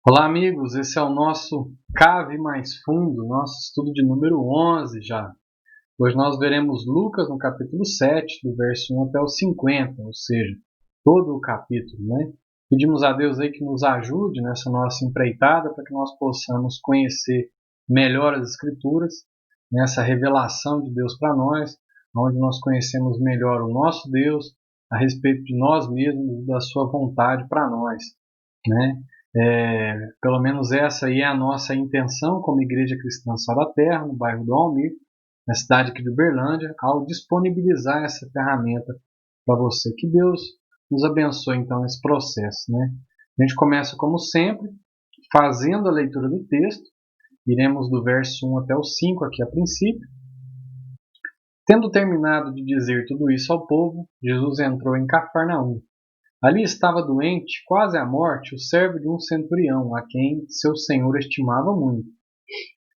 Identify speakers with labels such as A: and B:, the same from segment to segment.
A: Olá, amigos. Esse é o nosso Cave Mais Fundo, nosso estudo de número 11 já. Hoje nós veremos Lucas no capítulo 7, do verso 1 até o 50, ou seja, todo o capítulo, né? Pedimos a Deus aí que nos ajude nessa nossa empreitada para que nós possamos conhecer melhor as Escrituras, nessa revelação de Deus para nós, onde nós conhecemos melhor o nosso Deus, a respeito de nós mesmos e da sua vontade para nós, né? Pelo menos essa aí é a nossa intenção como Igreja Cristã Sal da Terra, no bairro do Almir, na cidade aqui de Uberlândia, ao disponibilizar essa ferramenta para você. Que Deus nos abençoe então nesse processo, né? A gente começa como sempre, fazendo a leitura do texto. Iremos do verso 1 até o 5 aqui a princípio. Tendo terminado de dizer tudo isso ao povo, Jesus entrou em Cafarnaum. Ali estava doente, quase à morte, o servo de um centurião, a quem seu senhor estimava muito.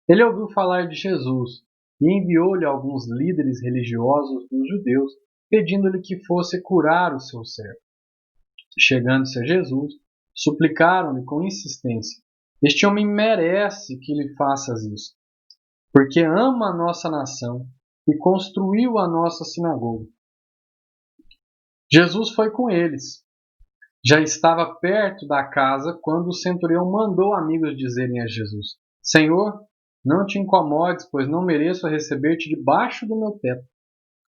A: Ele ouviu falar de Jesus e enviou-lhe alguns líderes religiosos dos judeus, pedindo-lhe que fosse curar o seu servo. Chegando-se a Jesus, suplicaram-lhe com insistência: Este homem merece que lhe faças isso, porque ama a nossa nação e construiu a nossa sinagoga. Jesus foi com eles. Já estava perto da casa quando o centurião mandou amigos dizerem a Jesus: Senhor, não te incomodes, pois não mereço receber-te debaixo do meu teto.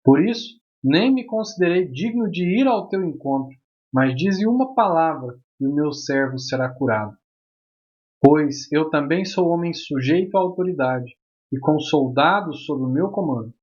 A: Por isso, nem me considerei digno de ir ao teu encontro, mas dize uma palavra e o meu servo será curado. Pois eu também sou homem sujeito à autoridade e com soldados sob o meu comando.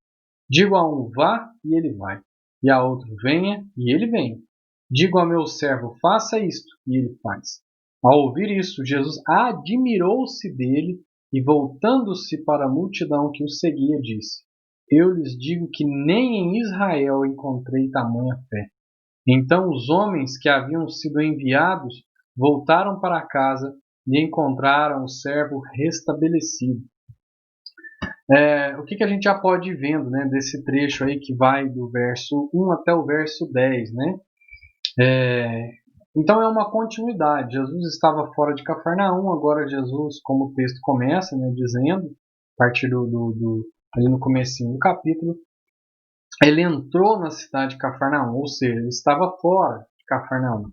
A: Digo a um vá e ele vai, e a outro venha e ele vem. Digo ao meu servo faça isto e ele faz. Ao ouvir isso, Jesus admirou-se dele e voltando-se para a multidão que o seguia disse: Eu lhes digo que nem em Israel encontrei tamanha fé. Então os homens que haviam sido enviados voltaram para casa e encontraram o servo restabelecido. O que a gente já pode ir vendo, né, desse trecho aí que vai do verso 1 até o verso 10, né? Então é uma continuidade. Jesus estava fora de Cafarnaum, agora Jesus, como o texto começa, né, dizendo, a partir ali no comecinho do capítulo, ele entrou na cidade de Cafarnaum, ou seja, ele estava fora de Cafarnaum.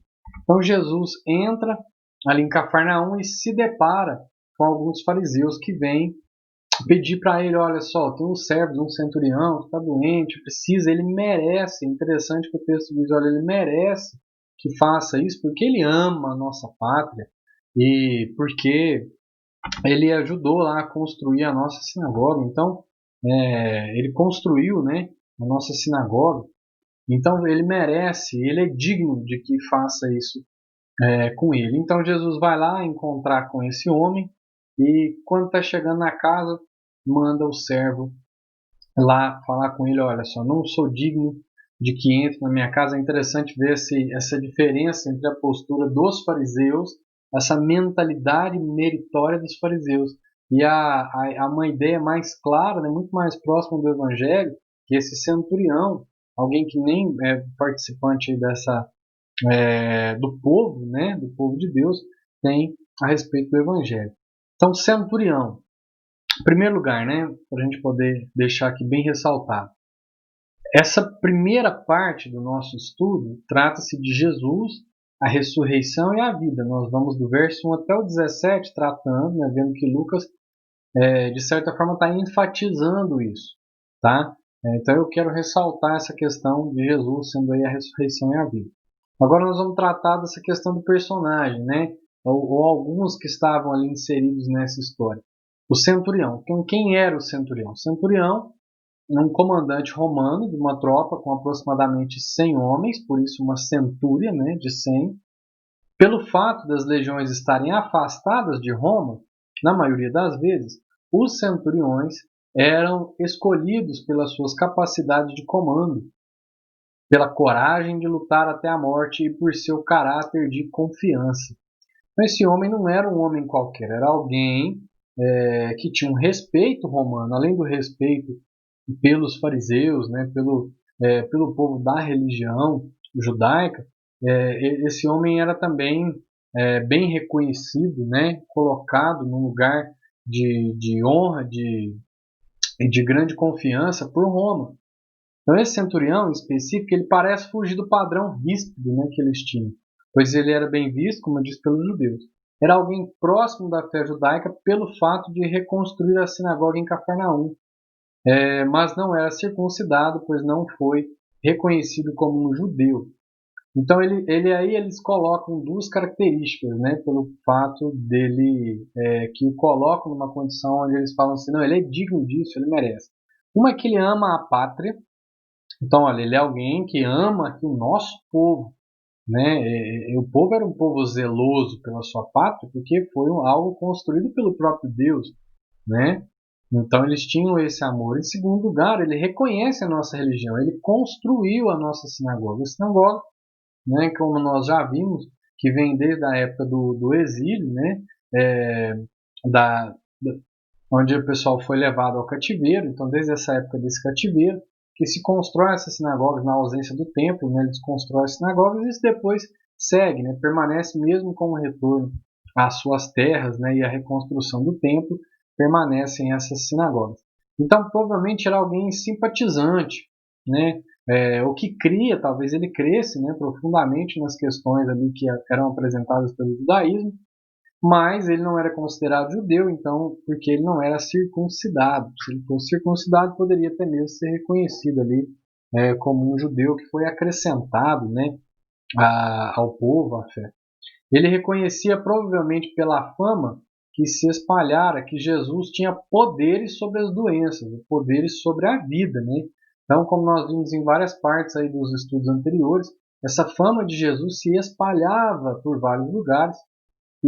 A: Então Jesus entra ali em Cafarnaum e se depara com alguns fariseus que vêm pedir para ele: olha só, tem um servo de um centurião que está doente, precisa, ele merece. É interessante que o texto diz: olha, ele merece que faça isso porque ele ama a nossa pátria e porque ele ajudou lá a construir a nossa sinagoga. Então, ele construiu, né, a nossa sinagoga. Então, ele merece, ele é digno de que faça isso com ele. Então, Jesus vai lá encontrar com esse homem e, quando está chegando na casa, manda o servo lá falar com ele: olha só, não sou digno de que entre na minha casa. É interessante ver essa diferença entre a postura dos fariseus, essa mentalidade meritória dos fariseus, e uma ideia mais clara, né, muito mais próxima do evangelho, que esse centurião, alguém que nem é participante do povo, né, do povo de Deus, tem a respeito do evangelho. Então, centurião, em primeiro lugar, né, para a gente poder deixar aqui bem ressaltado, essa primeira parte do nosso estudo trata-se de Jesus, a ressurreição e a vida. Nós vamos do verso 1 até o 17 tratando, né, vendo que Lucas, de certa forma, está enfatizando isso. Tá? Então eu quero ressaltar essa questão de Jesus sendo aí a ressurreição e a vida. Agora nós vamos tratar dessa questão do personagem, né, ou alguns que estavam ali inseridos nessa história. O centurião. Então, quem era o centurião? O centurião é um comandante romano de uma tropa com aproximadamente 100 homens, por isso uma centúria, né, de 100. Pelo fato das legiões estarem afastadas de Roma, na maioria das vezes, os centuriões eram escolhidos pelas suas capacidades de comando, pela coragem de lutar até a morte e por seu caráter de confiança. Então, esse homem não era um homem qualquer, era alguém que tinha um respeito romano, além do respeito pelos fariseus, né, pelo povo da religião judaica. Esse homem era também bem reconhecido, né, colocado num lugar de honra e de grande confiança por Roma. Então esse centurião em específico, ele parece fugir do padrão ríspido, né, que eles tinham, pois ele era bem visto, como eu disse, pelos judeus. Era alguém próximo da fé judaica pelo fato de reconstruir a sinagoga em Cafarnaum, mas não era circuncidado, pois não foi reconhecido como um judeu. Então aí eles colocam duas características, né, pelo fato dele que o colocam numa condição onde eles falam assim, não, ele é digno disso, ele merece. Uma é que ele ama a pátria. Então, olha, ele é alguém que ama aqui o nosso povo, né? O povo era um povo zeloso pela sua pátria, porque foi algo construído pelo próprio Deus, né? Então eles tinham esse amor. Em segundo lugar, ele reconhece a nossa religião, ele construiu a nossa sinagoga. A sinagoga, né, como nós já vimos, que vem desde a época do exílio, né? É, da, da, onde o pessoal foi levado ao cativeiro. Então, desde essa época desse cativeiro, que se constrói essas sinagogas na ausência do templo, né, eles constroem as sinagogas e isso depois segue, né, permanece mesmo com o retorno às suas terras, né, e a reconstrução do templo, permanecem essas sinagogas. Então, provavelmente era alguém simpatizante, né, o que cria, talvez ele cresce, né, profundamente nas questões ali que eram apresentadas pelo judaísmo, mas ele não era considerado judeu, então, porque ele não era circuncidado. Se ele fosse circuncidado, poderia até mesmo ser reconhecido ali como um judeu que foi acrescentado, né, ao povo, à fé. Ele reconhecia provavelmente pela fama que se espalhara que Jesus tinha poderes sobre as doenças, poderes sobre a vida, né? Então, como nós vimos em várias partes aí dos estudos anteriores, essa fama de Jesus se espalhava por vários lugares.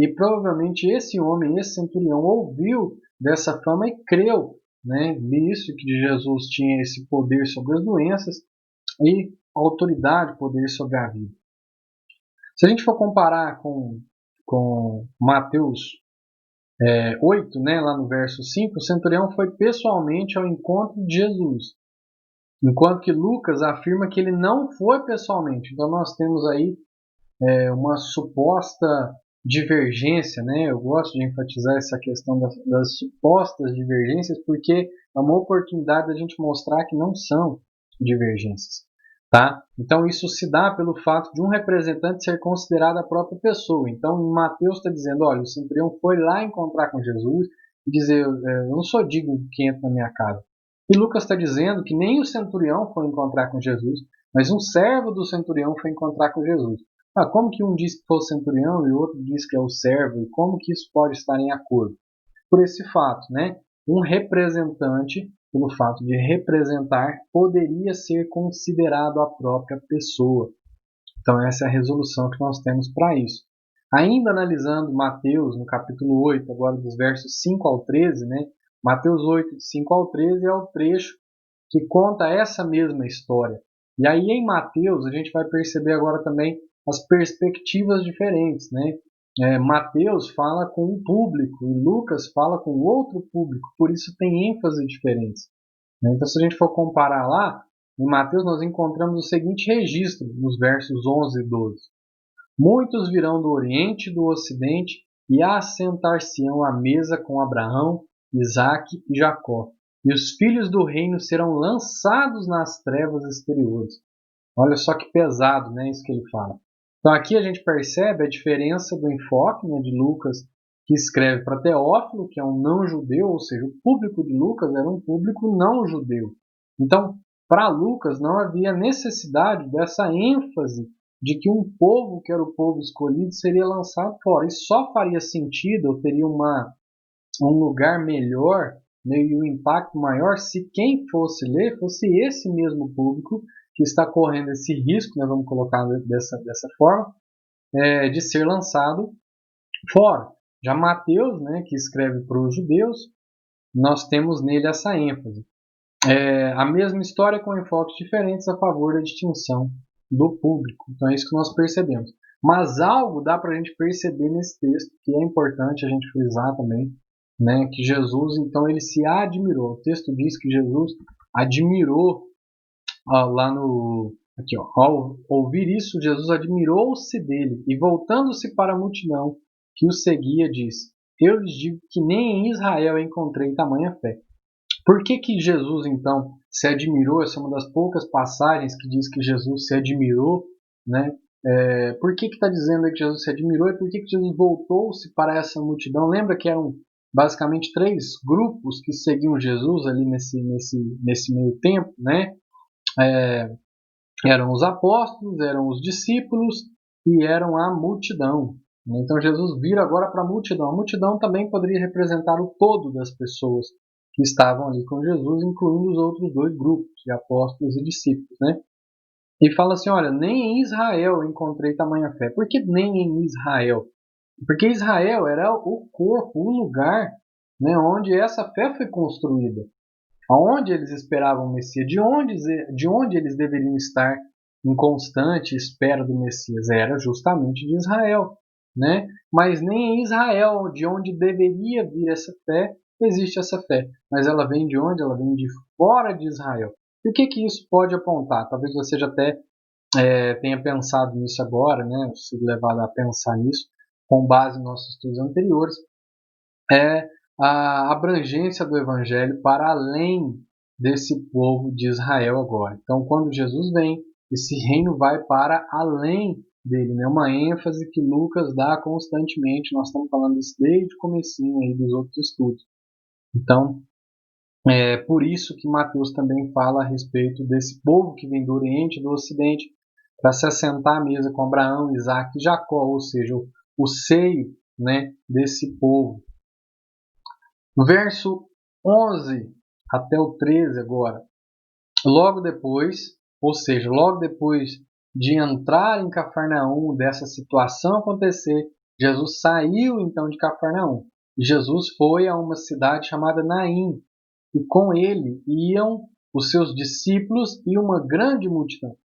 A: E provavelmente esse homem, esse centurião, ouviu dessa fama e creu, né, nisso, que Jesus tinha esse poder sobre as doenças e autoridade, poder sobre a vida. Se a gente for comparar com Mateus 8, né, lá no verso 5, o centurião foi pessoalmente ao encontro de Jesus, enquanto que Lucas afirma que ele não foi pessoalmente. Então nós temos aí uma suposta divergência, né? Eu gosto de enfatizar essa questão das supostas divergências porque é uma oportunidade da gente mostrar que não são divergências, tá? Então isso se dá pelo fato de um representante ser considerado a própria pessoa. Então Mateus está dizendo, olha, o centurião foi lá encontrar com Jesus e dizer, eu não sou digno de quem entra na minha casa. E Lucas está dizendo que nem o centurião foi encontrar com Jesus, mas um servo do centurião foi encontrar com Jesus. Como que um diz que foi o centurião e o outro diz que é o servo? E como que isso pode estar em acordo? Por esse fato, né? Um representante, pelo fato de representar, poderia ser considerado a própria pessoa. Então essa é a resolução que nós temos para isso. Ainda analisando Mateus, no capítulo 8, agora dos versos 5 ao 13, né? Mateus 8, de 5 ao 13 é o trecho que conta essa mesma história. E aí em Mateus a gente vai perceber agora também as perspectivas diferentes, né? Mateus fala com um público e Lucas fala com outro público, por isso tem ênfase diferentes, né? Então se a gente for comparar lá, em Mateus nós encontramos o seguinte registro nos versos 11 e 12. Muitos virão do Oriente e do Ocidente e assentar-se-ão à mesa com Abraão, Isaque e Jacó. E os filhos do reino serão lançados nas trevas exteriores. Olha só que pesado, né, isso que ele fala. Então aqui a gente percebe a diferença do enfoque, né, de Lucas, que escreve para Teófilo, que é um não-judeu, ou seja, o público de Lucas era um público não-judeu. Então, para Lucas não havia necessidade dessa ênfase de que um povo, que era o povo escolhido, seria lançado fora. Isso só faria sentido, ou teria um lugar melhor, né, e um impacto maior se quem fosse ler fosse esse mesmo público que está correndo esse risco, né, vamos colocar dessa forma, de ser lançado fora. Já Mateus, né, que escreve para os judeus, nós temos nele essa ênfase. A mesma história com enfoques diferentes a favor da distinção do público. Então é isso que nós percebemos. Mas algo dá para a gente perceber nesse texto que é importante a gente frisar também, né, que Jesus, então, ele se admirou. O texto diz que Jesus admirou lá Aqui, ó, ao ouvir isso, Jesus admirou-se dele e, voltando-se para a multidão que o seguia, disse: Eu lhes digo que nem em Israel encontrei tamanha fé. Por que Jesus, então, se admirou? Essa é uma das poucas passagens que diz que Jesus se admirou, né? Por que está dizendo que Jesus se admirou e por que Jesus voltou-se para essa multidão? Lembra que eram basicamente três grupos que seguiam Jesus ali nesse meio tempo, né? Eram os apóstolos, eram os discípulos e eram a multidão. Então Jesus vira agora para a multidão. A multidão também poderia representar o todo das pessoas que estavam ali com Jesus, incluindo os outros dois grupos, de apóstolos e discípulos, né? E fala assim, olha, nem em Israel encontrei tamanha fé. Por que nem em Israel? Porque Israel era o corpo, o lugar, né, onde essa fé foi construída. Aonde eles esperavam o Messias, de onde eles deveriam estar em constante espera do Messias, era justamente de Israel, né? Mas nem em Israel, de onde deveria vir essa fé, existe essa fé. Mas ela vem de onde? Ela vem de fora de Israel. E o que isso pode apontar? Talvez você já até tenha pensado nisso agora, né? Sido levado a pensar nisso, com base nos nossos estudos anteriores, é a abrangência do evangelho para além desse povo de Israel agora. Então, quando Jesus vem, esse reino vai para além dele, né? Uma ênfase que Lucas dá constantemente. Nós estamos falando isso desde o comecinho aí dos outros estudos. Então, é por isso que Mateus também fala a respeito desse povo que vem do Oriente e do Ocidente para se assentar à mesa com Abraão, Isaac e Jacó, ou seja, o seio, né, desse povo. No verso 11 até o 13 agora, logo depois, ou seja, logo depois de entrar em Cafarnaum, dessa situação acontecer, Jesus saiu então de Cafarnaum. Jesus foi a uma cidade chamada Naim, e com ele iam os seus discípulos e uma grande multidão.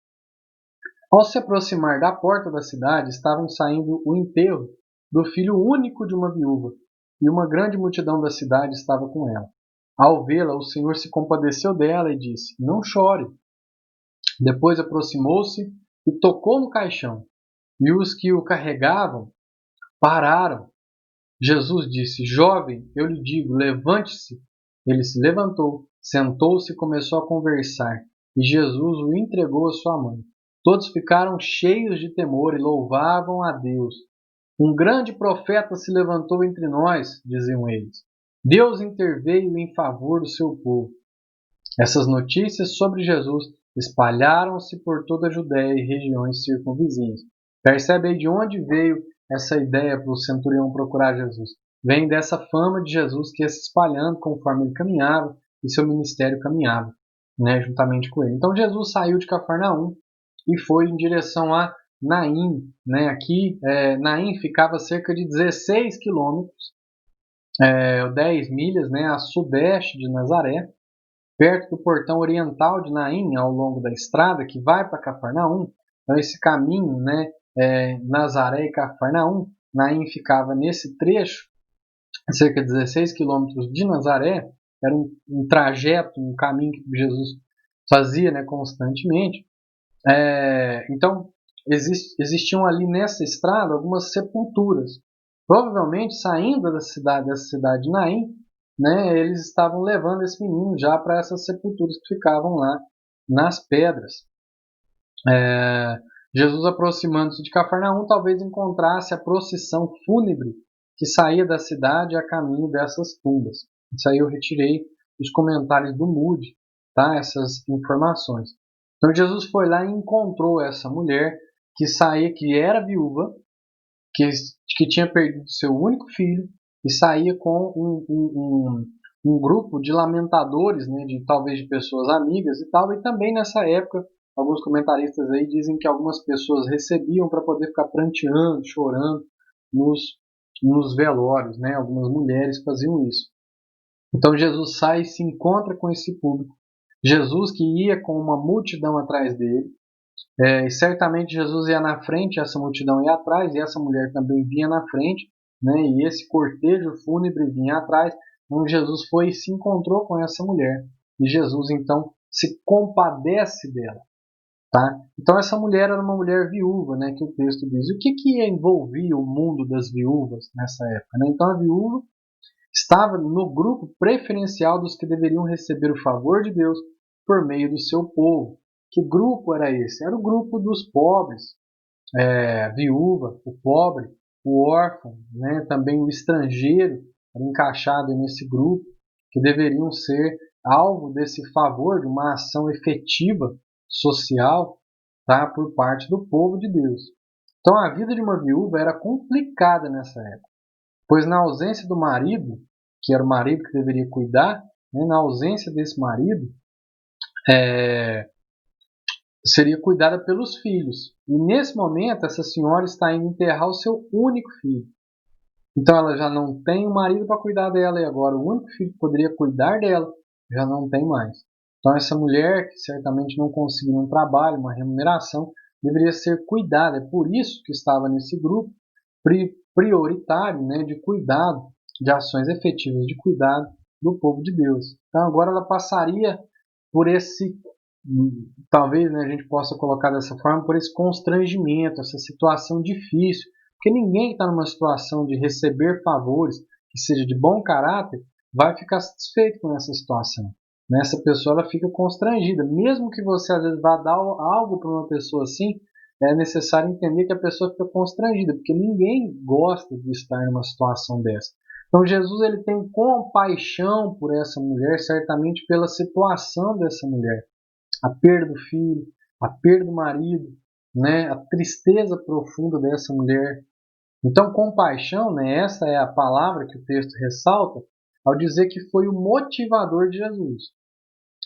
A: Ao se aproximar da porta da cidade, estavam saindo o enterro do filho único de uma viúva, e uma grande multidão da cidade estava com ela. Ao vê-la, o Senhor se compadeceu dela e disse: Não chore. Depois aproximou-se e tocou no caixão, e os que o carregavam pararam. Jesus disse: Jovem, eu lhe digo, levante-se. Ele se levantou, sentou-se e começou a conversar, e Jesus o entregou à sua mãe. Todos ficaram cheios de temor e louvavam a Deus. Um grande profeta se levantou entre nós, diziam eles. Deus interveio em favor do seu povo. Essas notícias sobre Jesus espalharam-se por toda a Judéia e regiões circunvizinhas. Percebe aí de onde veio essa ideia para o centurião procurar Jesus? Vem dessa fama de Jesus que ia se espalhando conforme ele caminhava e seu ministério caminhava, né, juntamente com ele. Então Jesus saiu de Cafarnaum e foi em direção a Naim. Né? Aqui, Naim ficava a cerca de 16 quilômetros, 10 milhas, né, a sudeste de Nazaré, perto do portão oriental de Naim, ao longo da estrada que vai para Cafarnaum. Então, esse caminho, né, Nazaré e Cafarnaum, Naim ficava nesse trecho, cerca de 16 quilômetros de Nazaré. Era um trajeto, um caminho que Jesus fazia, né, constantemente. Então, existiam ali nessa estrada algumas sepulturas. Provavelmente, saindo dessa cidade de Naim, né, eles estavam levando esse menino já para essas sepulturas que ficavam lá nas pedras. Jesus, aproximando-se de Cafarnaum, talvez encontrasse a procissão fúnebre que saía da cidade a caminho dessas tumbas. Isso aí eu retirei dos comentários do Moody, tá? Essas informações. Então Jesus foi lá e encontrou essa mulher que era viúva, que tinha perdido seu único filho e saía com um grupo de lamentadores, né, talvez de pessoas amigas e tal. E também nessa época, alguns comentaristas aí dizem que algumas pessoas recebiam para poder ficar pranteando, chorando nos velórios, né? Algumas mulheres faziam isso. Então Jesus sai e se encontra com esse público. Jesus, que ia com uma multidão atrás dele, e certamente Jesus ia na frente, essa multidão ia atrás, e essa mulher também vinha na frente, né? E esse cortejo fúnebre vinha atrás. Então Jesus foi e se encontrou com essa mulher. E Jesus então se compadece dela. Tá? Então essa mulher era uma mulher viúva, né, que o texto diz. E o que envolvia o mundo das viúvas nessa época? Né? Então a viúva estava no grupo preferencial dos que deveriam receber o favor de Deus por meio do seu povo. Que grupo era esse? Era o grupo dos pobres, a viúva, o pobre, o órfão, né? Também o estrangeiro era encaixado nesse grupo, que deveriam ser alvo desse favor, de uma ação efetiva social, tá? Por parte do povo de Deus. Então a vida de uma viúva era complicada nessa época, pois na ausência do marido, que era o marido que deveria cuidar, né? Na ausência desse marido, é, seria cuidada pelos filhos. E nesse momento, essa senhora está indo enterrar o seu único filho. Então ela já não tem o marido para cuidar dela, e agora o único filho que poderia cuidar dela já não tem mais. Então essa mulher, que certamente não conseguiu um trabalho, uma remuneração, deveria ser cuidada. É por isso que estava nesse grupo prioritário, né, de cuidado, de ações efetivas de cuidado do povo de Deus. Então agora ela passaria por esse, talvez, né, a gente possa colocar dessa forma, por esse constrangimento, essa situação difícil, porque ninguém que está numa situação de receber favores, que seja de bom caráter, vai ficar satisfeito com essa situação. Essa pessoa ela fica constrangida, mesmo que você às vezes vá dar algo para uma pessoa assim, é necessário entender que a pessoa fica constrangida, porque ninguém gosta de estar numa situação dessa. Então Jesus ele tem compaixão por essa mulher, certamente pela situação dessa mulher, a perda do filho, a perda do marido, né, a tristeza profunda dessa mulher. Então compaixão, né, essa é a palavra que o texto ressalta ao dizer que foi o motivador de Jesus.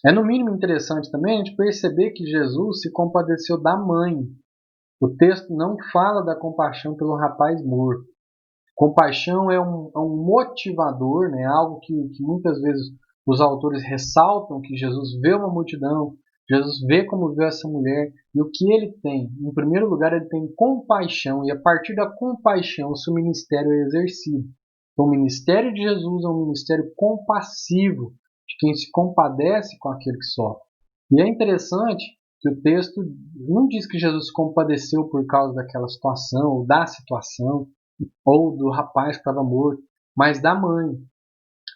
A: É no mínimo interessante também a gente perceber que Jesus se compadeceu da mãe. O texto não fala da compaixão pelo rapaz morto. Compaixão é um motivador, né? Algo que muitas vezes os autores ressaltam, que Jesus vê uma multidão, Jesus vê como vê essa mulher, e o que ele tem? Em primeiro lugar, ele tem compaixão, e a partir da compaixão, o seu ministério é exercido. Então, o ministério de Jesus é um ministério compassivo, de quem se compadece com aquele que sofre. E é interessante que o texto não diz que Jesus se compadeceu por causa daquela situação, ou da situação, ou do rapaz que estava morto, mas da mãe.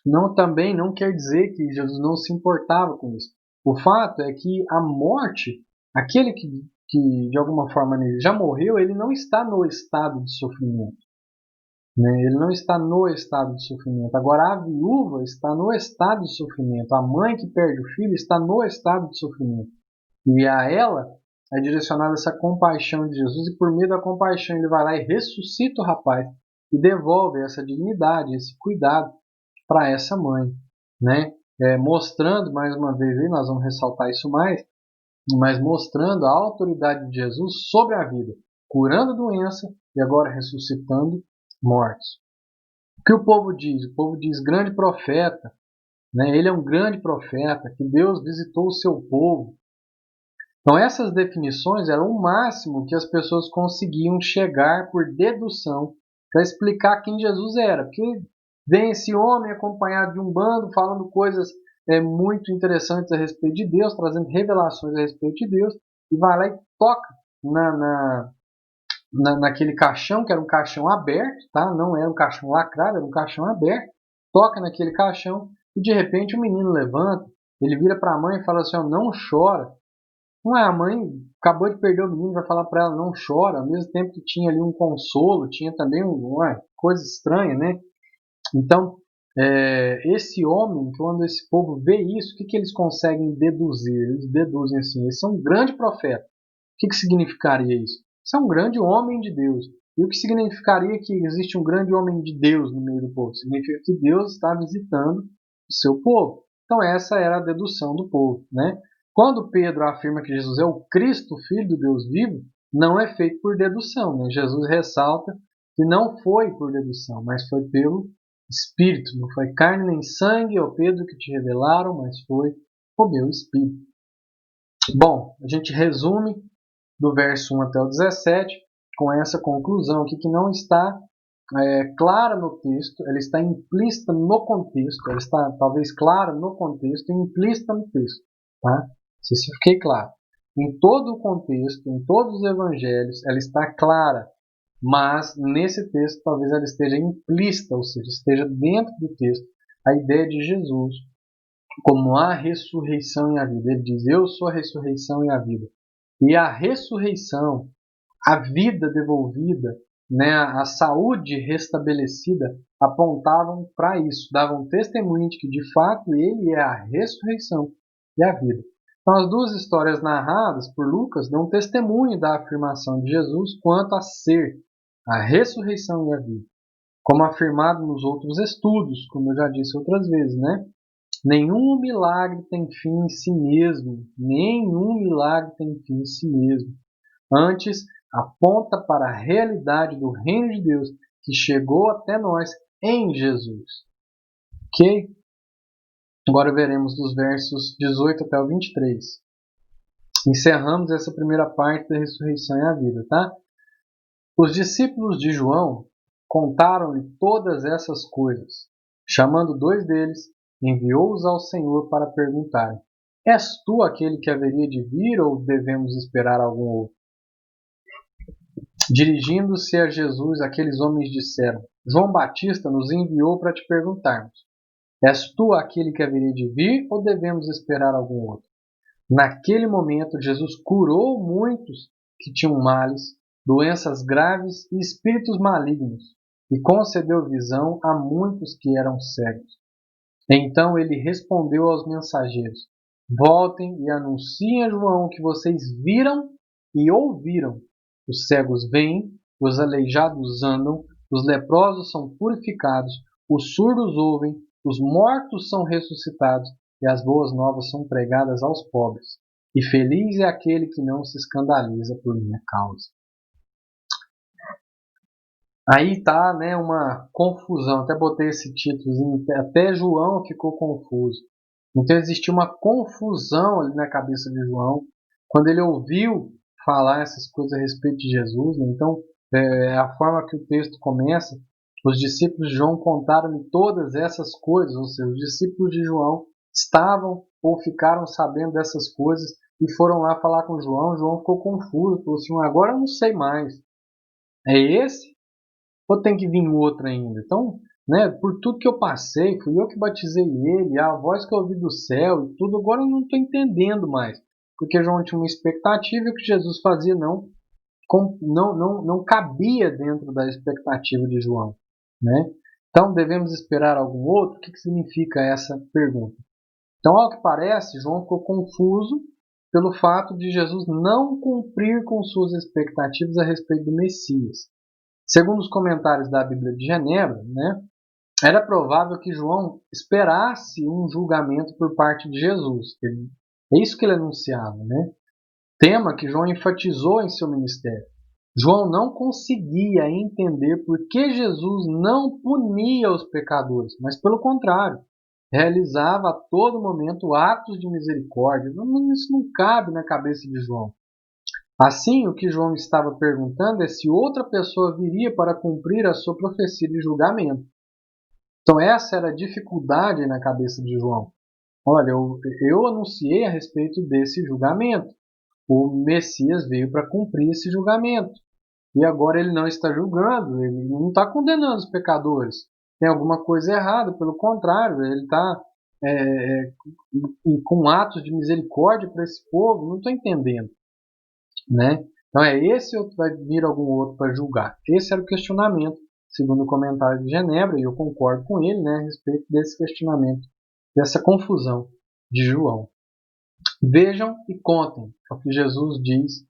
A: Não, também não quer dizer que Jesus não se importava com isso. O fato é que a morte, aquele que de alguma forma já morreu, ele não está no estado de sofrimento. Né? Ele não está no estado de sofrimento. Agora, a viúva está no estado de sofrimento. A mãe que perde o filho está no estado de sofrimento. E a ela é direcionada essa compaixão de Jesus, e por meio da compaixão ele vai lá e ressuscita o rapaz e devolve essa dignidade, esse cuidado para essa mãe, né? Mostrando mais uma vez, aí nós vamos ressaltar isso mais, mas mostrando a autoridade de Jesus sobre a vida, curando doença e agora ressuscitando mortos. O que o povo diz? O povo diz grande profeta, né? Ele é um grande profeta, que Deus visitou o seu povo. Então essas definições eram o máximo que as pessoas conseguiam chegar por dedução para explicar quem Jesus era. Porque vem esse homem acompanhado de um bando falando coisas muito interessantes a respeito de Deus, trazendo revelações a respeito de Deus, e vai lá e toca naquele caixão, que era um caixão aberto, tá? Não era um caixão lacrado, era um caixão aberto, toca naquele caixão e de repente o menino levanta, ele vira para a mãe e fala assim, oh, não chora. Não é, a mãe acabou de perder o menino, vai falar para ela não chora, ao mesmo tempo que tinha ali um consolo, tinha também uma coisa estranha, né? Então, esse homem, quando esse povo vê isso, o que eles conseguem deduzir? Eles deduzem assim, esse é um grande profeta. O que significaria isso? Isso é um grande homem de Deus. E o que significaria que existe um grande homem de Deus no meio do povo? Significa que Deus está visitando o seu povo. Então essa era a dedução do povo, né? Quando Pedro afirma que Jesus é o Cristo, Filho do Deus vivo, não é feito por dedução, né? Jesus ressalta que não foi por dedução, mas foi pelo Espírito. Não foi carne nem sangue, ó Pedro, que te revelaram, mas foi o meu Espírito. Bom, a gente resume do verso 1 até o 17 com essa conclusão aqui que não está clara no texto, ela está implícita no contexto, ela está talvez clara no contexto e implícita no texto. Tá? Se isso fique claro. em todo o contexto, em todos os evangelhos, ela está clara, mas nesse texto talvez ela esteja implícita, ou seja, esteja dentro do texto, a ideia de Jesus como a ressurreição e a vida. Ele diz: eu sou a ressurreição e a vida. E a ressurreição, a vida devolvida, né, a saúde restabelecida, apontavam para isso, davam testemunho de que de fato ele é a ressurreição e a vida. Então, as duas histórias narradas por Lucas dão testemunho da afirmação de Jesus quanto a ser a ressurreição e a vida, como afirmado nos outros estudos, como eu já disse outras vezes, né? Nenhum milagre tem fim em si mesmo, nenhum milagre tem fim em si mesmo. Antes, aponta para a realidade do reino de Deus que chegou até nós em Jesus. Ok? Agora veremos dos versos 18 até o 23. Encerramos essa primeira parte da ressurreição e a vida, tá? Os discípulos de João contaram-lhe todas essas coisas. Chamando dois deles, enviou-os ao Senhor para perguntarem: és tu aquele que haveria de vir ou devemos esperar algum outro? Dirigindo-se a Jesus, aqueles homens disseram: João Batista nos enviou para te perguntarmos: és tu aquele que haveria de vir ou devemos esperar algum outro? Naquele momento, Jesus curou muitos que tinham males, doenças graves e espíritos malignos, e concedeu visão a muitos que eram cegos. Então ele respondeu aos mensageiros: voltem e anunciem a João que vocês viram e ouviram. Os cegos veem, os aleijados andam, os leprosos são purificados, os surdos ouvem, os mortos são ressuscitados e as boas novas são pregadas aos pobres. E feliz é aquele que não se escandaliza por minha causa. Aí está, né, uma confusão. Até botei esse títulozinho, até João ficou confuso. Então existiu uma confusão ali na cabeça de João quando ele ouviu falar essas coisas a respeito de Jesus. Né? Então, a forma que o texto começa, os discípulos de João contaram-lhe todas essas coisas, ou seja, os discípulos de João estavam ou ficaram sabendo dessas coisas e foram lá falar com João. João ficou confuso, falou assim: agora eu não sei mais. É esse? Ou tem que vir outro ainda? Então, né, por tudo que eu passei, fui eu que batizei ele, a voz que eu ouvi do céu e tudo, agora eu não estou entendendo mais. Porque João tinha uma expectativa e o que Jesus fazia não cabia dentro da expectativa de João. Né? Então, devemos esperar algum outro? O que significa essa pergunta? Então, ao que parece, João ficou confuso pelo fato de Jesus não cumprir com suas expectativas a respeito do Messias. Segundo os comentários da Bíblia de Genebra, né, era provável que João esperasse um julgamento por parte de Jesus. É isso que ele anunciava, né? Tema que João enfatizou em seu ministério. João não conseguia entender por que Jesus não punia os pecadores, mas pelo contrário, realizava a todo momento atos de misericórdia. Isso não cabe na cabeça de João. Assim, o que João estava perguntando é se outra pessoa viria para cumprir a sua profecia de julgamento. Então essa era a dificuldade na cabeça de João. Olha, eu anunciei a respeito desse julgamento. O Messias veio para cumprir esse julgamento. E agora ele não está julgando, ele não está condenando os pecadores. Tem alguma coisa errada, pelo contrário, ele está com atos de misericórdia para esse povo, não estou entendendo. Né? Então é esse ou vai vir algum outro para julgar? Esse era o questionamento, segundo o comentário de Genebra, e eu concordo com ele, né, a respeito desse questionamento, dessa confusão de João. Vejam e contem o que Jesus diz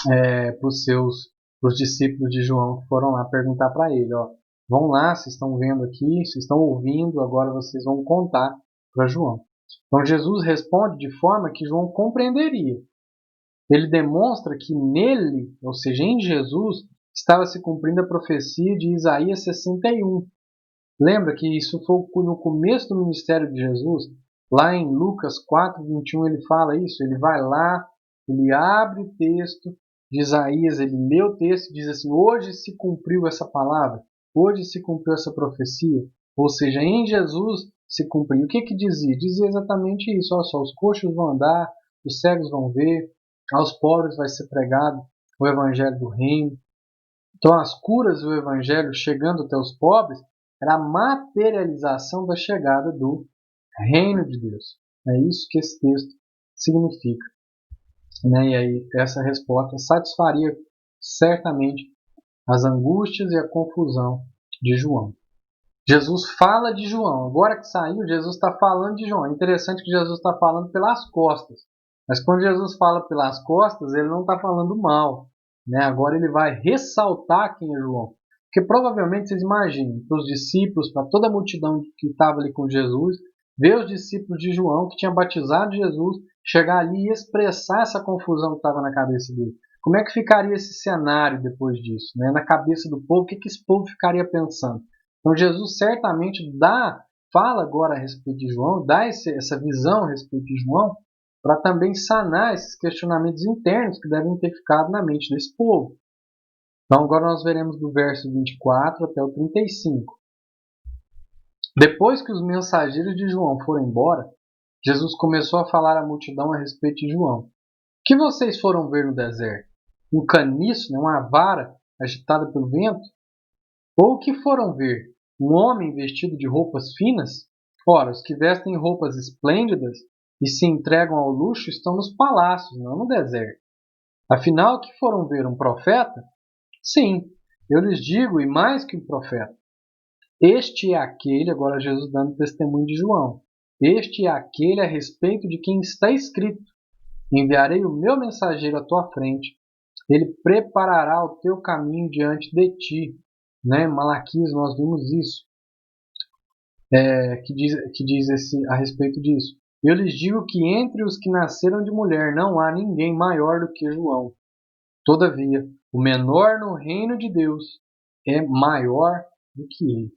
A: para os discípulos de João que foram lá perguntar para ele. Ó, vão lá, vocês estão vendo aqui, vocês estão ouvindo, agora vocês vão contar para João. Então Jesus responde de forma que João compreenderia. Ele demonstra que nele, ou seja, em Jesus, estava se cumprindo a profecia de Isaías 61. Lembra que isso foi no começo do ministério de Jesus? Lá em Lucas 4:21 ele fala isso. Ele vai lá, ele abre o texto de Isaías, ele lê o texto e diz assim: hoje se cumpriu essa palavra, hoje se cumpriu essa profecia. Ou seja, em Jesus se cumpriu. O que dizia? Dizia exatamente isso. Olha só, os coxos vão andar, os cegos vão ver, aos pobres vai ser pregado o evangelho do reino. Então as curas do evangelho chegando até os pobres era a materialização da chegada do reino de Deus. É isso que esse texto significa. Né? E aí essa resposta satisfaria certamente as angústias e a confusão de João. Jesus fala de João. Agora que saiu, Jesus está falando de João. É interessante que Jesus está falando pelas costas. Mas quando Jesus fala pelas costas, ele não está falando mal. Né? Agora ele vai ressaltar quem é João. Porque provavelmente vocês imaginem, para os discípulos, para toda a multidão que estava ali com Jesus, ver os discípulos de João, que tinha batizado Jesus, chegar ali e expressar essa confusão que estava na cabeça dele. Como é que ficaria esse cenário depois disso? Né? Na cabeça do povo, o que esse povo ficaria pensando? Então Jesus certamente fala agora a respeito de João, dá essa visão a respeito de João, para também sanar esses questionamentos internos que devem ter ficado na mente desse povo. Então agora nós veremos do verso 24 até o 35. Depois que os mensageiros de João foram embora, Jesus começou a falar à multidão a respeito de João. O que vocês foram ver no deserto? Um caniço, uma vara agitada pelo vento? Ou o que foram ver? Um homem vestido de roupas finas? Ora, os que vestem roupas esplêndidas e se entregam ao luxo estão nos palácios, não no deserto. Afinal, o que foram ver? Um profeta? Sim, eu lhes digo, e mais que um profeta. Este é aquele, agora Jesus dando testemunho de João, este é aquele a respeito de quem está escrito: enviarei o meu mensageiro à tua frente, ele preparará o teu caminho diante de ti. Né? Malaquias nós vimos isso, que diz a respeito disso. Eu lhes digo que entre os que nasceram de mulher não há ninguém maior do que João. Todavia, o menor no reino de Deus é maior do que ele.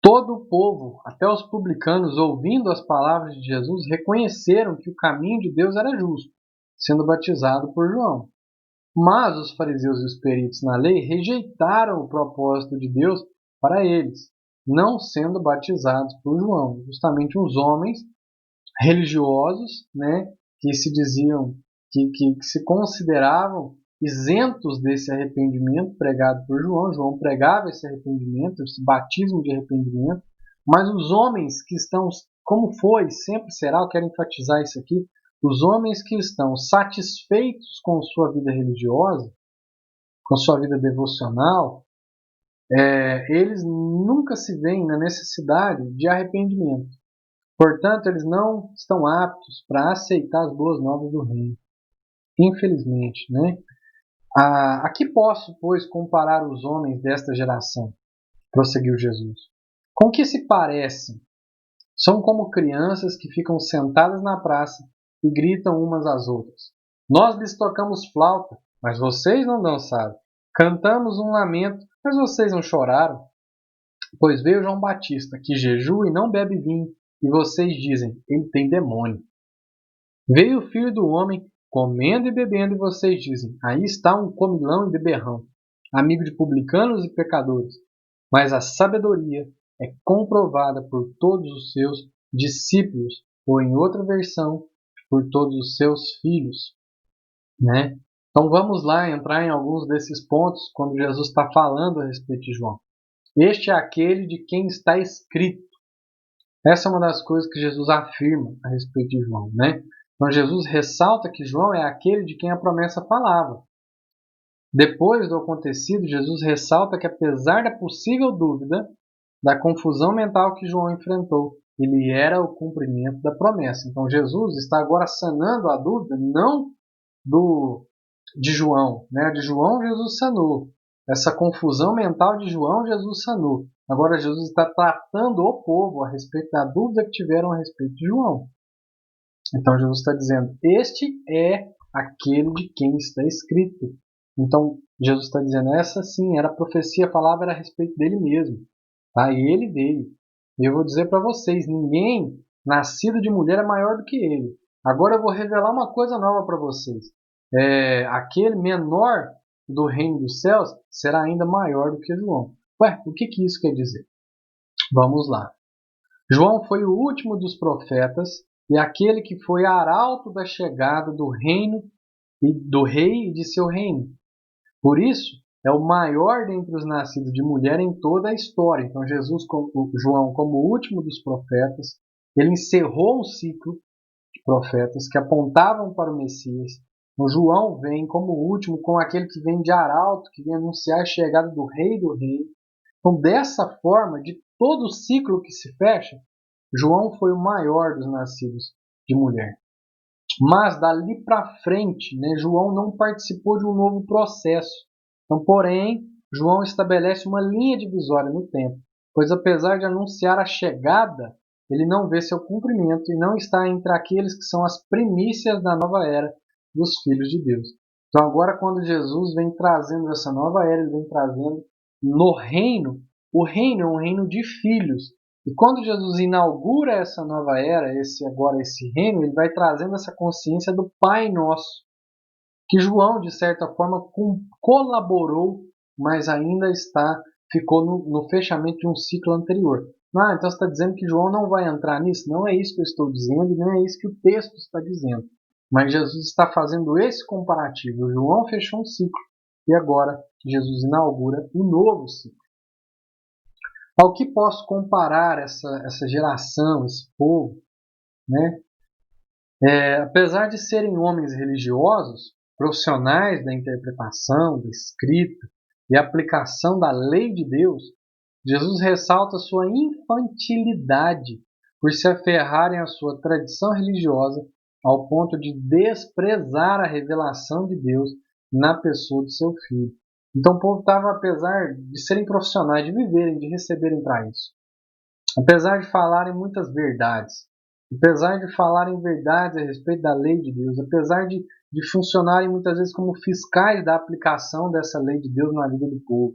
A: Todo o povo, até os publicanos, ouvindo as palavras de Jesus, reconheceram que o caminho de Deus era justo, sendo batizado por João. Mas os fariseus e os peritos na lei rejeitaram o propósito de Deus para eles, não sendo batizados por João. Justamente os homens religiosos, né, que se diziam, que se consideravam isentos desse arrependimento pregado por João. João pregava esse arrependimento, esse batismo de arrependimento, mas os homens que estão, como foi, sempre será, eu quero enfatizar isso aqui, os homens que estão satisfeitos com sua vida religiosa, com sua vida devocional, eles nunca se veem na necessidade de arrependimento. Portanto, eles não estão aptos para aceitar as boas novas do reino. Infelizmente, né? A que posso, pois, comparar os homens desta geração? Prosseguiu Jesus. Com que se parecem? São como crianças que ficam sentadas na praça e gritam umas às outras. Nós lhes tocamos flauta, mas vocês não dançaram. Cantamos um lamento, mas vocês não choraram. Pois veio João Batista, que jejua e não bebe vinho, e vocês dizem, ele tem demônio. Veio o Filho do Homem, comendo e bebendo, e vocês dizem, aí está um comilão e beberrão, amigo de publicanos e pecadores. Mas a sabedoria é comprovada por todos os seus discípulos, ou em outra versão, por todos os seus filhos. Né? Então vamos lá entrar em alguns desses pontos quando Jesus está falando a respeito de João. Este é aquele de quem está escrito. Essa é uma das coisas que Jesus afirma a respeito de João. Né? Então Jesus ressalta que João é aquele de quem a promessa falava. Depois do acontecido, Jesus ressalta que apesar da possível dúvida, da confusão mental que João enfrentou, ele era o cumprimento da promessa. Então Jesus está agora sanando a dúvida, não de João. Né? De João, Jesus sanou. Essa confusão mental de João, Jesus sanou. Agora Jesus está tratando o povo a respeito da dúvida que tiveram a respeito de João. Então Jesus está dizendo, este é aquele de quem está escrito. Então Jesus está dizendo, essa sim, era a profecia, a palavra era a respeito dele mesmo. Tá? E ele veio. E eu vou dizer para vocês, ninguém nascido de mulher é maior do que ele. Agora eu vou revelar uma coisa nova para vocês. Aquele menor do reino dos céus será ainda maior do que João. Ué, o que isso quer dizer? Vamos lá. João foi o último dos profetas e aquele que foi arauto da chegada do reino e do rei e de seu reino. Por isso, é o maior dentre os nascidos de mulher em toda a história. Então, João, como o último dos profetas, ele encerrou um ciclo de profetas que apontavam para o Messias. O João vem como o último, com aquele que vem de arauto, que vem anunciar a chegada do rei do reino. Então, dessa forma, de todo o ciclo que se fecha, João foi o maior dos nascidos de mulher. Mas dali para frente, né, João não participou de um novo processo. Então, porém, João estabelece uma linha divisória no tempo, pois apesar de anunciar a chegada, ele não vê seu cumprimento e não está entre aqueles que são as primícias da nova era dos filhos de Deus. Então, agora, quando Jesus vem trazendo essa nova era, ele vem trazendo no reino, o reino é um reino de filhos. E quando Jesus inaugura essa nova era, esse reino, ele vai trazendo essa consciência do Pai Nosso, que João, de certa forma, colaborou, mas ainda ficou no fechamento de um ciclo anterior. Então você está dizendo que João não vai entrar nisso? Não é isso que eu estou dizendo, não é isso que o texto está dizendo. Mas Jesus está fazendo esse comparativo. João fechou um ciclo e agora Jesus inaugura um novo ciclo. Ao que posso comparar essa geração, esse povo, né? Apesar de serem homens religiosos, profissionais da interpretação, da escrita e aplicação da lei de Deus, Jesus ressalta sua infantilidade por se aferrarem à sua tradição religiosa ao ponto de desprezar a revelação de Deus na pessoa de seu filho. Então o povo estava, apesar de serem profissionais, de viverem, de receberem para isso, apesar de falarem muitas verdades, apesar de falarem verdades a respeito da lei de Deus, apesar de funcionarem muitas vezes como fiscais da aplicação dessa lei de Deus na vida do povo.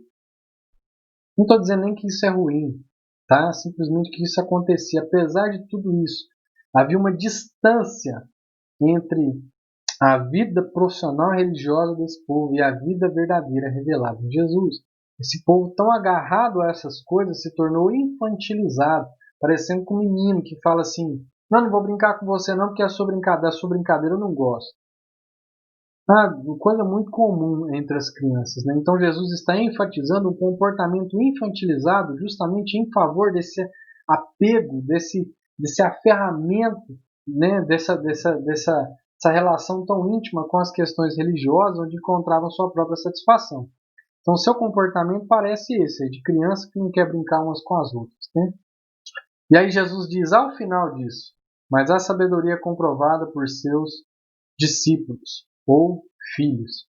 A: Não estou dizendo nem que isso é ruim, tá? Simplesmente que isso acontecia. Apesar de tudo isso, havia uma distância entre a vida profissional religiosa desse povo e a vida verdadeira revelada em Jesus. Esse povo tão agarrado a essas coisas se tornou infantilizado, parecendo com um menino que fala assim: não vou brincar com você não, porque a sua brincadeira eu não gosto. Coisa muito comum entre as crianças, né? Então Jesus está enfatizando um comportamento infantilizado justamente em favor desse apego, desse aferramento, né? Dessa relação tão íntima com as questões religiosas, onde encontravam sua própria satisfação. Então seu comportamento parece esse, de criança que não quer brincar umas com as outras, né? E aí Jesus diz ao final disso: mas a sabedoria é comprovada por seus discípulos ou filhos,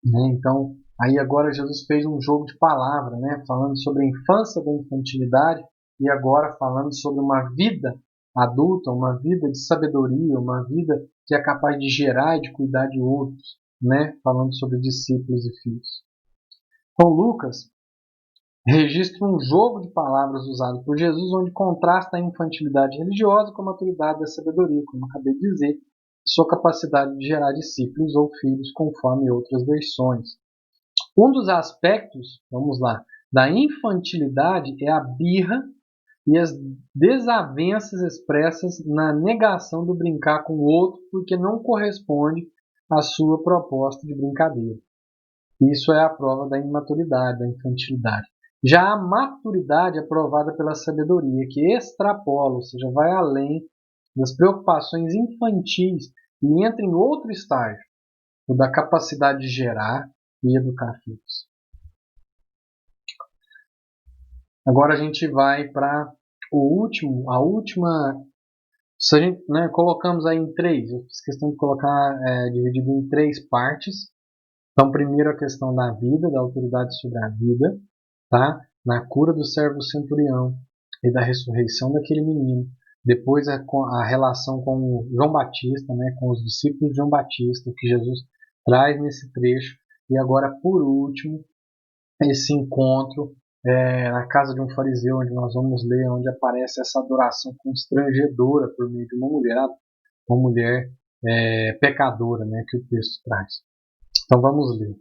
A: né? Então, aí agora Jesus fez um jogo de palavra, né? Falando sobre a infância da infantilidade e agora falando sobre uma vida adulta, uma vida de sabedoria, uma vida que é capaz de gerar e de cuidar de outros, né? Falando sobre discípulos e filhos. Então, Lucas registra um jogo de palavras usado por Jesus, onde contrasta a infantilidade religiosa com a maturidade da sabedoria, como acabei de dizer, sua capacidade de gerar discípulos ou filhos, conforme outras versões. Um dos aspectos, vamos lá, da infantilidade é a birra e as desavenças expressas na negação do brincar com o outro porque não corresponde à sua proposta de brincadeira. Isso é a prova da imaturidade, da infantilidade. Já a maturidade é provada pela sabedoria, que extrapola, ou seja, vai além das preocupações infantis e entra em outro estágio, o da capacidade de gerar e educar filhos. Agora a gente vai para a última. Se a gente, colocamos aí em três, eu fiz questão de colocar dividido em três partes. Então, primeiro a questão da vida, da autoridade sobre a vida, tá? Na cura do servo centurião e da ressurreição daquele menino. Depois a relação com o João Batista, né? Com os discípulos de João Batista, que Jesus traz nesse trecho. E agora, por último, esse encontro na casa de um fariseu, onde nós vamos ler, onde aparece essa adoração constrangedora por meio de uma mulher pecadora, né? Que o texto traz. Então vamos ler.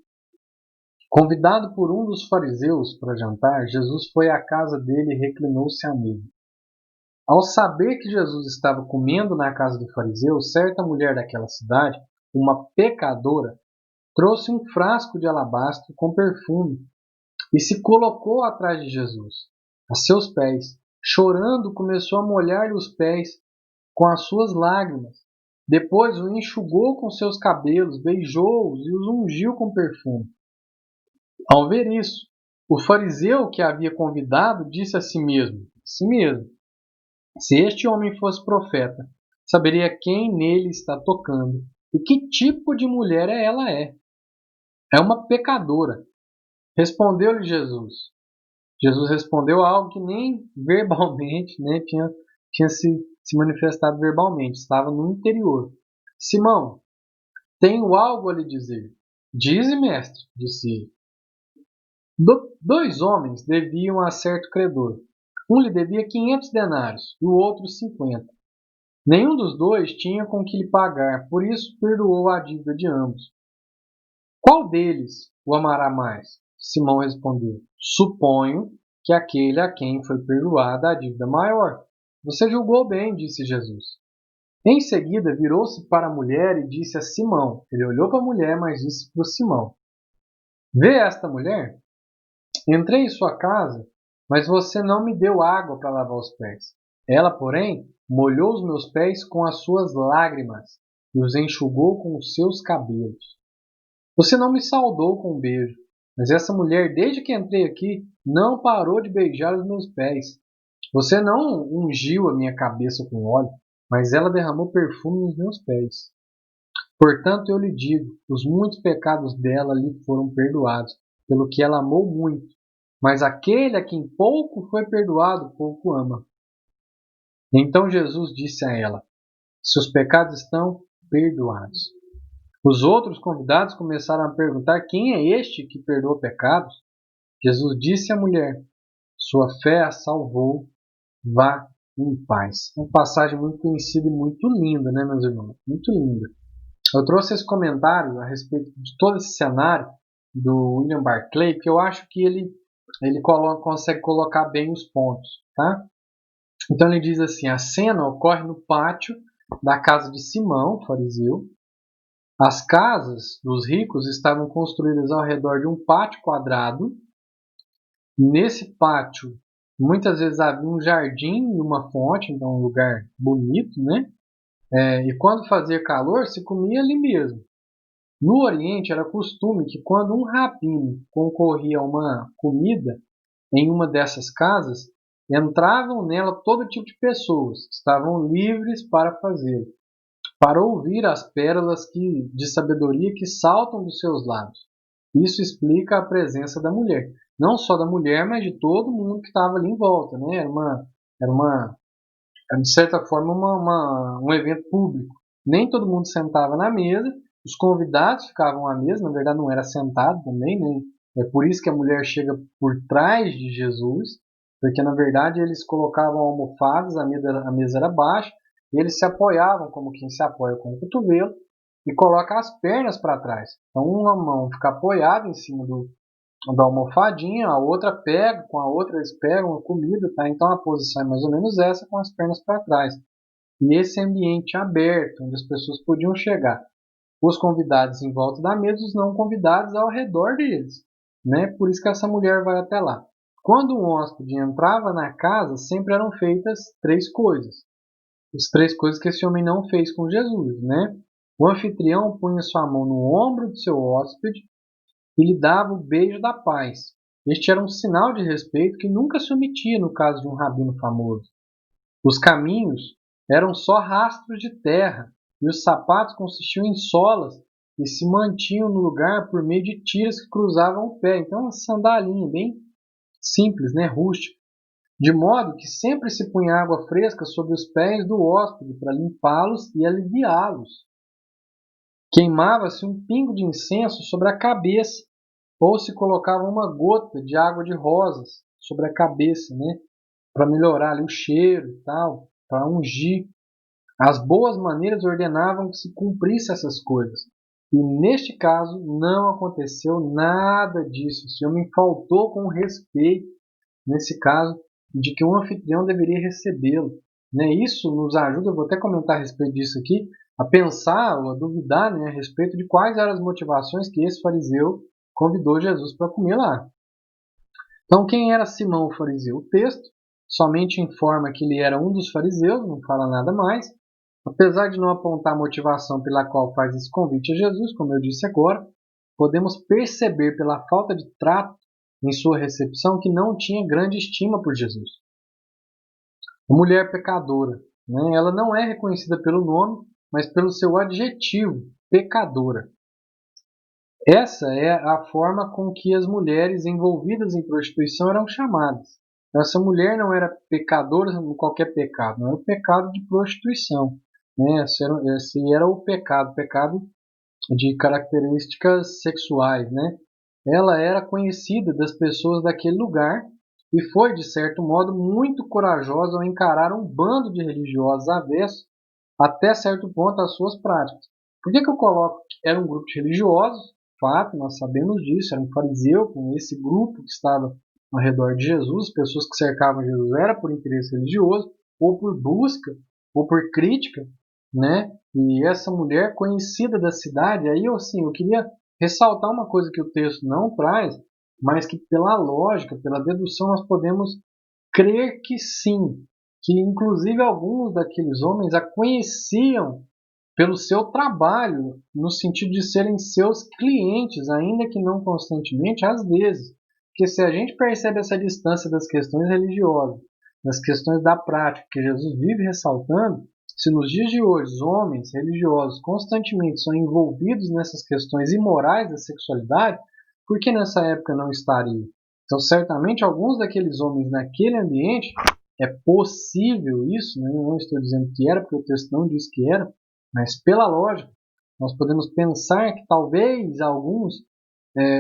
A: Convidado por um dos fariseus para jantar, Jesus foi à casa dele e reclinou-se à mesa. Ao saber que Jesus estava comendo na casa do fariseu, certa mulher daquela cidade, uma pecadora, trouxe um frasco de alabastro com perfume e se colocou atrás de Jesus, a seus pés. Chorando, começou a molhar-lhe os pés com as suas lágrimas. Depois o enxugou com seus cabelos, beijou-os e os ungiu com perfume. Ao ver isso, o fariseu que a havia convidado disse a si mesmo: se este homem fosse profeta, saberia quem nele está tocando e que tipo de mulher ela é. É uma pecadora. Respondeu-lhe Jesus. Jesus respondeu algo que nem verbalmente, né, tinha se manifestado verbalmente, estava no interior. Simão, tenho algo a lhe dizer. Dize, mestre, disse ele. Dois homens deviam a certo credor. Um lhe devia 500 denários e o outro 50. Nenhum dos dois tinha com que lhe pagar, por isso perdoou a dívida de ambos. Qual deles o amará mais? Simão respondeu: suponho que aquele a quem foi perdoada a dívida maior. Você julgou bem, disse Jesus. Em seguida, virou-se para a mulher e disse a Simão. Ele olhou para a mulher, mas disse para o Simão: vê esta mulher? Entrei em sua casa, mas você não me deu água para lavar os pés. Ela, porém, molhou os meus pés com as suas lágrimas e os enxugou com os seus cabelos. Você não me saudou com um beijo, mas essa mulher, desde que entrei aqui, não parou de beijar os meus pés. Você não ungiu a minha cabeça com óleo, mas ela derramou perfume nos meus pés. Portanto, eu lhe digo, os muitos pecados dela lhe foram perdoados, pelo que ela amou muito. Mas aquele a quem pouco foi perdoado, pouco ama. Então Jesus disse a ela: seus pecados estão perdoados. Os outros convidados começaram a perguntar: quem é este que perdoa pecados? Jesus disse à mulher: sua fé a salvou, vá em paz. Uma passagem muito conhecida e muito linda, né, meus irmãos? Muito linda. Eu trouxe esse comentário a respeito de todo esse cenário do William Barclay, que eu acho que ele consegue colocar bem os pontos, tá? Então ele diz assim: a cena ocorre no pátio da casa de Simão, fariseu. As casas dos ricos estavam construídas ao redor de um pátio quadrado. Nesse pátio, muitas vezes havia um jardim e uma fonte, então um lugar bonito, né? E quando fazia calor, se comia ali mesmo. No Oriente, era costume que quando um rabino concorria a uma comida em uma dessas casas, entravam nela todo tipo de pessoas, estavam livres para fazê-lo, para ouvir as pérolas de sabedoria que saltam dos seus lábios. Isso explica a presença da mulher. Não só da mulher, mas de todo mundo que estava ali em volta. Né? De certa forma, um evento público. Nem todo mundo sentava na mesa, os convidados ficavam à mesa, na verdade não era sentado também, né? É por isso que a mulher chega por trás de Jesus, porque na verdade eles colocavam almofadas, a mesa era baixa, e eles se apoiavam como quem se apoia com o cotovelo e coloca as pernas para trás. Então uma mão fica apoiada em cima da almofadinha, a outra pega, com a outra eles pegam a comida, tá? Então a posição é mais ou menos essa, com as pernas para trás. E esse ambiente aberto, onde as pessoas podiam chegar. Os convidados em volta da mesa, os não convidados ao redor deles. Né? Por isso que essa mulher vai até lá. Quando um hóspede entrava na casa, sempre eram feitas três coisas. As três coisas que esse homem não fez com Jesus. Né? O anfitrião punha sua mão no ombro do seu hóspede e lhe dava o beijo da paz. Este era um sinal de respeito que nunca se omitia no caso de um rabino famoso. Os caminhos eram só rastros de terra, e os sapatos consistiam em solas e se mantinham no lugar por meio de tiras que cruzavam o pé. Então, uma sandalinha bem simples, né, rústica. De modo que sempre se punha água fresca sobre os pés do hóspede para limpá-los e aliviá-los. Queimava-se um pingo de incenso sobre a cabeça, ou se colocava uma gota de água de rosas sobre a cabeça, né, para melhorar ali o cheiro e tal, para ungir. As boas maneiras ordenavam que se cumprisse essas coisas. E neste caso não aconteceu nada disso. Esse homem faltou com respeito, nesse caso, de que um anfitrião deveria recebê-lo. né? Isso nos ajuda, eu vou até comentar a respeito disso aqui, a pensar ou a duvidar, né, a respeito de quais eram as motivações que esse fariseu convidou Jesus para comer lá. Então, quem era Simão o fariseu? O texto somente informa que ele era um dos fariseus, não fala nada mais. Apesar de não apontar a motivação pela qual faz esse convite a Jesus, como eu disse agora, podemos perceber pela falta de trato em sua recepção que não tinha grande estima por Jesus. A mulher pecadora, né? Ela não é reconhecida pelo nome, mas pelo seu adjetivo, pecadora. Essa é a forma com que as mulheres envolvidas em prostituição eram chamadas. Essa mulher não era pecadora em qualquer pecado, não era o pecado de prostituição. Né? Esse era o pecado de características sexuais. Né? Ela era conhecida das pessoas daquele lugar e foi, de certo modo, muito corajosa ao encarar um bando de religiosos avessos até certo ponto às suas práticas. Por que eu coloco que era um grupo de religiosos? Fato, nós sabemos disso, era um fariseu com esse grupo que estava ao redor de Jesus, pessoas que cercavam Jesus era por interesse religioso, ou por busca, ou por crítica, né? E essa mulher conhecida da cidade, aí eu queria ressaltar uma coisa que o texto não traz, mas que pela lógica, pela dedução, nós podemos crer que sim, que inclusive alguns daqueles homens a conheciam pelo seu trabalho, no sentido de serem seus clientes, ainda que não constantemente, às vezes. Porque se a gente percebe essa distância das questões religiosas, das questões da prática, que Jesus vive ressaltando, se nos dias de hoje os homens religiosos constantemente são envolvidos nessas questões imorais da sexualidade, por que nessa época não estaria? Então, certamente, alguns daqueles homens naquele ambiente, é possível isso, né? Eu não estou dizendo que era, porque o texto não diz que era, mas pela lógica, nós podemos pensar que talvez alguns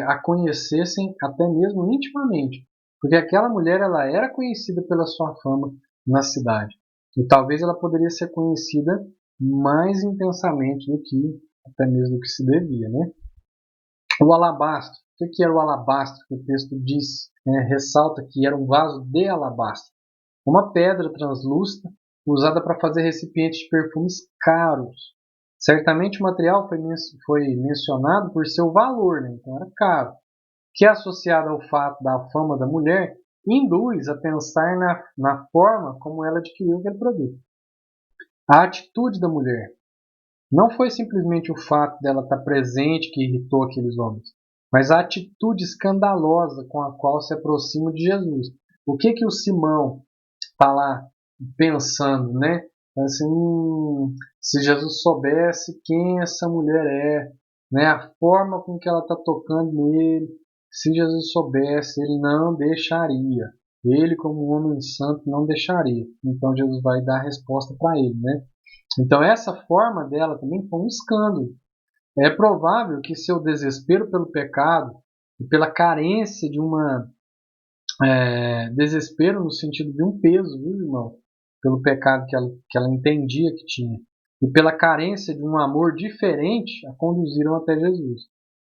A: a conhecessem até mesmo intimamente, porque aquela mulher ela era conhecida pela sua fama na cidade e talvez ela poderia ser conhecida mais intensamente do que até mesmo do que se devia, né? O alabastro, o que era o alabastro? Que o texto diz, ressalta que era um vaso de alabastro, uma pedra translúcida usada para fazer recipientes de perfumes caros. Certamente o material foi mencionado por seu valor, né? Então era caro, que é associado ao fato da fama da mulher, induz a pensar na forma como ela adquiriu aquele produto. A atitude da mulher não foi simplesmente o fato dela estar presente que irritou aqueles homens, mas a atitude escandalosa com a qual se aproxima de Jesus. O que o Simão está lá pensando, né? Assim, se Jesus soubesse quem essa mulher é, né? A forma com que ela está tocando nele, se Jesus soubesse, ele não deixaria. Ele, como um homem santo, não deixaria. Então Jesus vai dar a resposta para ele, né? Então essa forma dela também foi um escândalo. É provável que seu desespero pelo pecado e pela carência de uma desespero no sentido de um peso, viu, irmão? Pelo pecado que ela entendia que tinha. E pela carência de um amor diferente, a conduziram até Jesus.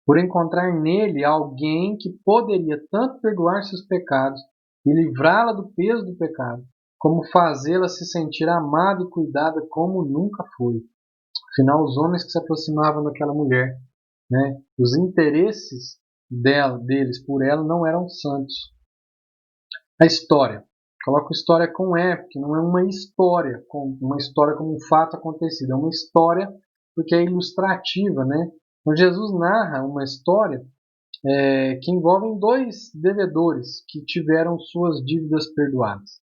A: Por encontrar nele alguém que poderia tanto perdoar seus pecados e livrá-la do peso do pecado, como fazê-la se sentir amada e cuidada como nunca foi. Afinal, os homens que se aproximavam daquela mulher, né, os interesses deles por ela não eram santos. A história. Coloco história com E, porque não é uma história como um fato acontecido. É uma história porque é ilustrativa, né? Então Jesus narra uma história que envolve dois devedores que tiveram suas dívidas perdoadas.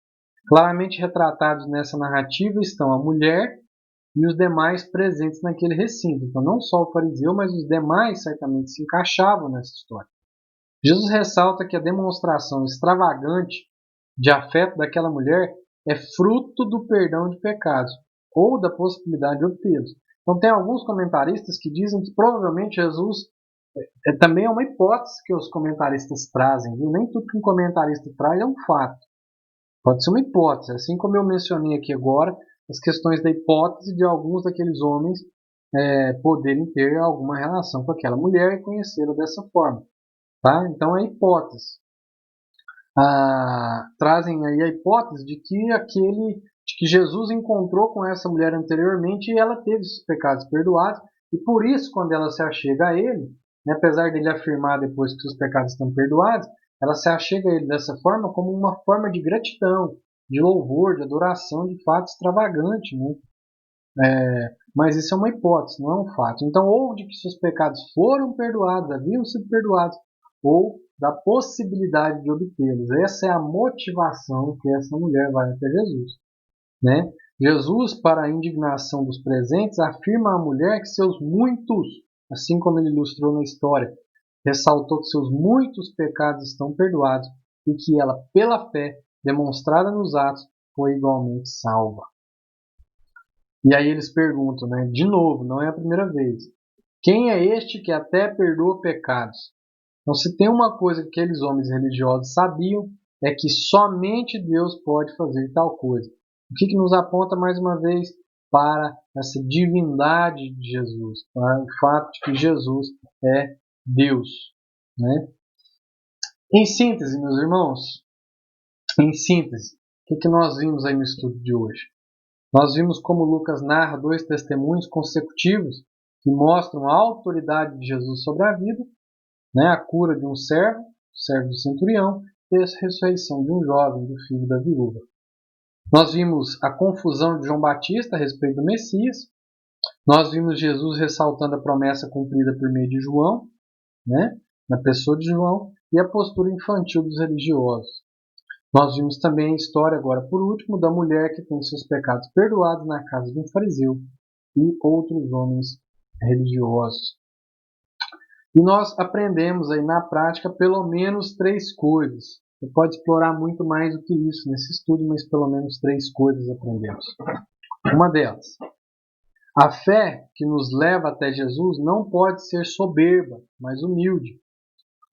A: Claramente retratados nessa narrativa estão a mulher e os demais presentes naquele recinto. Então não só o fariseu, mas os demais certamente se encaixavam nessa história. Jesus ressalta que a demonstração extravagante de afeto daquela mulher é fruto do perdão de pecados ou da possibilidade de obtê-los. Então tem alguns comentaristas que dizem que provavelmente Jesus também é uma hipótese que os comentaristas trazem, viu? Nem tudo que um comentarista traz é um fato. Pode ser uma hipótese, assim como eu mencionei aqui agora as questões da hipótese de alguns daqueles homens poderem ter alguma relação com aquela mulher e conhecê-la dessa forma. Tá? Então é hipótese. Trazem aí a hipótese de que aquele de que Jesus encontrou com essa mulher anteriormente e ela teve seus pecados perdoados, e por isso, quando ela se achega a ele, né, apesar dele afirmar depois que seus pecados estão perdoados, ela se achega a ele dessa forma como uma forma de gratidão, de louvor, de adoração, de fato extravagante, né? Mas isso é uma hipótese, não é um fato. Então, ou de que seus pecados foram perdoados, haviam sido perdoados, ou da possibilidade de obtê-los. Essa é a motivação que essa mulher vai até Jesus, né? Jesus, para a indignação dos presentes, afirma à mulher que seus muitos, assim como ele ilustrou na história, ressaltou que seus muitos pecados estão perdoados e que ela, pela fé demonstrada nos atos, foi igualmente salva. E aí eles perguntam, né? De novo, não é a primeira vez. Quem é este que até perdoa pecados? Então, se tem uma coisa que aqueles homens religiosos sabiam, é que somente Deus pode fazer tal coisa. O que nos aponta mais uma vez para essa divindade de Jesus, para o fato de que Jesus é Deus, né? Em síntese, meus irmãos, em síntese, o que nós vimos aí no estudo de hoje? Nós vimos como Lucas narra dois testemunhos consecutivos que mostram a autoridade de Jesus sobre a vida, né? A cura de um servo, o servo do centurião, e a ressurreição de um jovem, do filho da viúva. Nós vimos a confusão de João Batista a respeito do Messias. Nós vimos Jesus ressaltando a promessa cumprida por meio de João, né? Na pessoa de João, e a postura infantil dos religiosos. Nós vimos também a história, agora por último, da mulher que tem seus pecados perdoados na casa de um fariseu e outros homens religiosos. E nós aprendemos aí na prática pelo menos 3 coisas. Você pode explorar muito mais do que isso nesse estudo, mas pelo menos 3 coisas aprendemos. Uma delas, a fé que nos leva até Jesus não pode ser soberba, mas humilde.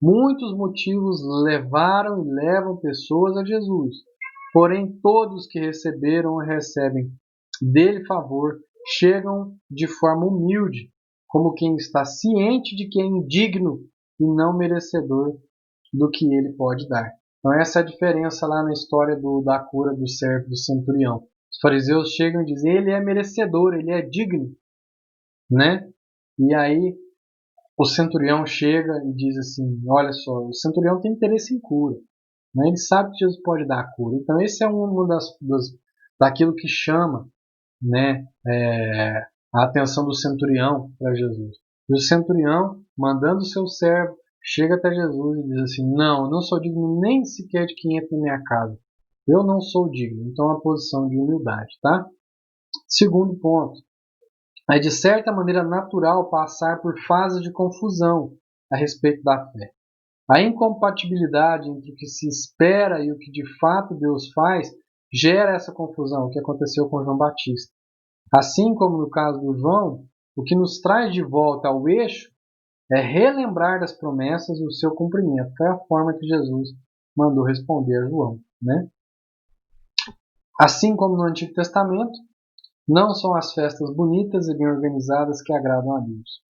A: Muitos motivos levaram e levam pessoas a Jesus, porém todos que receberam ou recebem dele favor chegam de forma humilde, como quem está ciente de que é indigno e não merecedor do que ele pode dar. Então essa é a diferença lá na história da cura do servo do centurião. Os fariseus chegam e dizem, ele é merecedor, ele é digno, né? E aí o centurião chega e diz assim, olha só, o centurião tem interesse em cura, né? Ele sabe que Jesus pode dar a cura. Então esse é uma daquilo que chama, né, a atenção do centurião para Jesus. E o centurião, mandando o seu servo, chega até Jesus e diz assim, não, eu não sou digno nem sequer de quem entra na minha casa. Eu não sou digno. Então é uma posição de humildade, tá? Segundo ponto, é de certa maneira natural passar por fases de confusão a respeito da fé. A incompatibilidade entre o que se espera e o que de fato Deus faz gera essa confusão, o que aconteceu com João Batista. Assim como no caso do João, o que nos traz de volta ao eixo é relembrar das promessas e o seu cumprimento. Foi a forma que Jesus mandou responder a João, né? Assim como no Antigo Testamento, não são as festas bonitas e bem organizadas que agradam a Deus,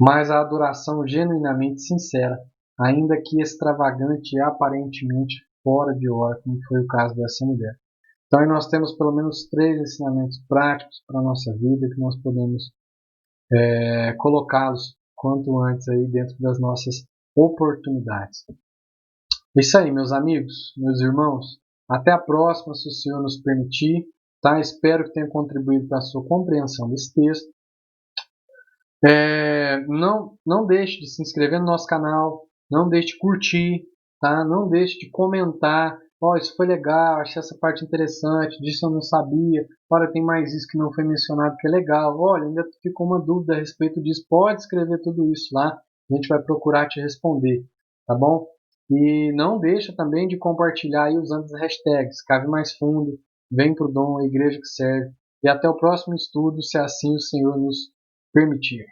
A: mas a adoração genuinamente sincera, ainda que extravagante e aparentemente fora de hora, como foi o caso dessa mulher. Então aí nós temos pelo menos 3 ensinamentos práticos para a nossa vida que nós podemos colocá-los quanto antes aí dentro das nossas oportunidades. Isso aí, meus amigos, meus irmãos. Até a próxima, se o Senhor nos permitir. Tá? Espero que tenha contribuído para a sua compreensão desse texto. Não deixe de se inscrever no nosso canal, não deixe de curtir, tá? Não deixe de comentar. Isso foi legal, achei essa parte interessante, disso eu não sabia. Olha, tem mais isso que não foi mencionado que é legal. Olha, ainda ficou uma dúvida a respeito disso. Pode escrever tudo isso lá, a gente vai procurar te responder, tá bom? E não deixa também de compartilhar aí usando as hashtags Cave Mais Fundo, Vem Pro Dom, a Igreja que Serve. E até o próximo estudo, se assim o Senhor nos permitir.